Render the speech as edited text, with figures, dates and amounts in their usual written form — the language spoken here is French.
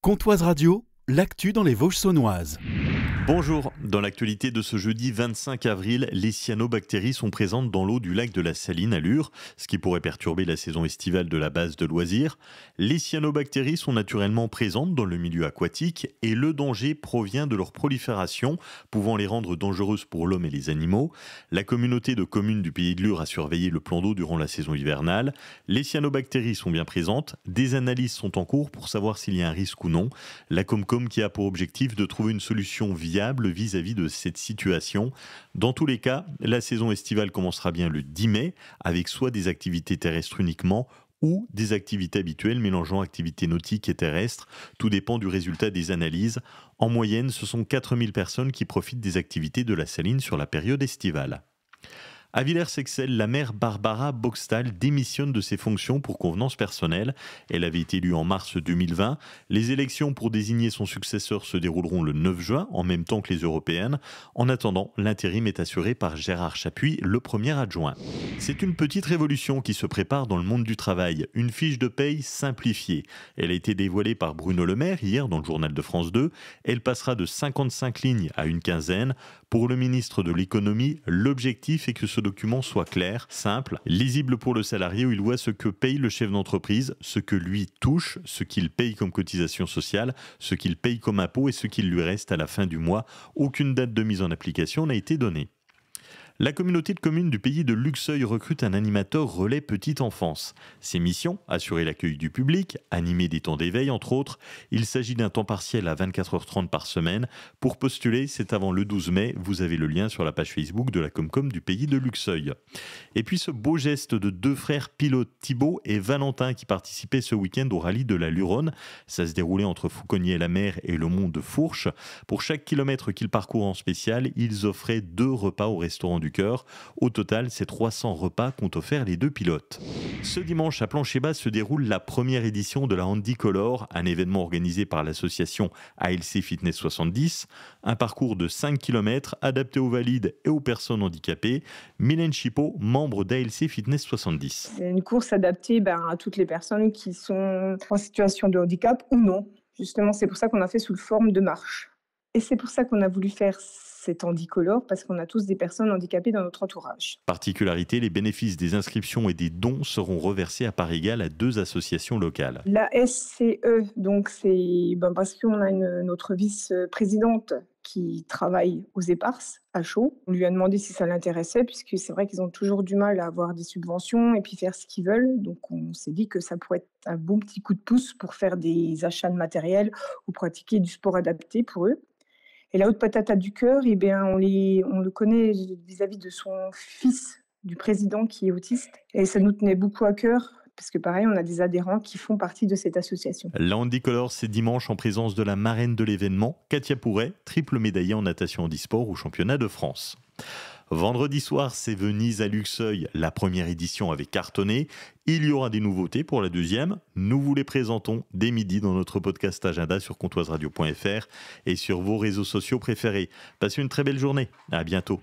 Comtoise Radio, l'actu dans les Vosges saunoises. Bonjour, dans l'actualité de ce jeudi 25 avril, les cyanobactéries sont présentes dans l'eau du lac de la Saline à Lure, ce qui pourrait perturber la saison estivale de la base de loisirs. Les cyanobactéries sont naturellement présentes dans le milieu aquatique et le danger provient de leur prolifération, pouvant les rendre dangereuses pour l'homme et les animaux. La communauté de communes du pays de Lure a surveillé le plan d'eau durant la saison hivernale. Les cyanobactéries sont bien présentes, des analyses sont en cours pour savoir s'il y a un risque ou non. La Comcom qui a pour objectif de trouver une solution viable vis-à-vis de cette situation. Dans tous les cas, la saison estivale commencera bien le 10 mai, avec soit des activités terrestres uniquement, ou des activités habituelles mélangeant activités nautiques et terrestres. Tout dépend du résultat des analyses. En moyenne, ce sont 4000 personnes qui profitent des activités de la Saline sur la période estivale. À Villers-Sexel, la maire Barbara Boxtal démissionne de ses fonctions pour convenance personnelle. Elle avait été élue en mars 2020. Les élections pour désigner son successeur se dérouleront le 9 juin, en même temps que les européennes. En attendant, l'intérim est assuré par Gérard Chapuis, le premier adjoint. C'est une petite révolution qui se prépare dans le monde du travail. Une fiche de paye simplifiée. Elle a été dévoilée par Bruno Le Maire hier dans le journal de France 2. Elle passera de 55 lignes à une quinzaine. Pour le ministre de l'économie, l'objectif est que ce document soit clair, simple, lisible pour le salarié où il voit ce que paye le chef d'entreprise, ce que lui touche, ce qu'il paye comme cotisation sociale, ce qu'il paye comme impôt et ce qu'il lui reste à la fin du mois. Aucune date de mise en application n'a été donnée. La communauté de communes du pays de Luxeuil recrute un animateur relais petite enfance. Ses missions, assurer l'accueil du public, animer des temps d'éveil entre autres. Il s'agit d'un temps partiel à 24h30 par semaine. Pour postuler, c'est avant le 12 mai. Vous avez le lien sur la page Facebook de la Comcom du pays de Luxeuil. Et puis ce beau geste de deux frères pilotes, Thibaut et Valentin, qui participaient ce week-end au rallye de la Luronne. Ça se déroulait entre Foucognier-la-Mer et le mont de Fourches. Pour chaque kilomètre qu'ils parcourent en spécial, ils offraient 2 repas au restaurant du Cœur. Au total, c'est 300 repas qu'ont offert les deux pilotes. Ce dimanche, à Plancher-Bas, se déroule la première édition de la Handicolor, un événement organisé par l'association ALC Fitness 70. Un parcours de 5 km adapté aux valides et aux personnes handicapées. Mylène Chipot, membre d'ALC Fitness 70. C'est une course adaptée à toutes les personnes qui sont en situation de handicap ou non. Justement, c'est pour ça qu'on a fait sous forme de marche. Et c'est pour ça qu'on a voulu faire cet handicolore, parce qu'on a tous des personnes handicapées dans notre entourage. Particularité, les bénéfices des inscriptions et des dons seront reversés à part égale à 2 associations locales. La SCE, donc c'est parce qu'on a notre vice-présidente qui travaille aux éparses à Chaux. On lui a demandé si ça l'intéressait, puisque c'est vrai qu'ils ont toujours du mal à avoir des subventions et puis faire ce qu'ils veulent. Donc on s'est dit que ça pourrait être un bon petit coup de pouce pour faire des achats de matériel ou pratiquer du sport adapté pour eux. Et la Haute Patata du Cœur, on le connaît vis-à-vis de son fils, du président qui est autiste. Et ça nous tenait beaucoup à cœur, parce que pareil, on a des adhérents qui font partie de cette association. La Handicolor, c'est dimanche en présence de la marraine de l'événement, Katia Pouret, triple médaillée en natation handisport au championnat de France. Vendredi soir, c'est Venise à Luxeuil. La première édition avait cartonné. Il y aura des nouveautés pour la deuxième. Nous vous les présentons dès midi dans notre podcast agenda sur comtoiseradio.fr et sur vos réseaux sociaux préférés. Passez une très belle journée. À bientôt.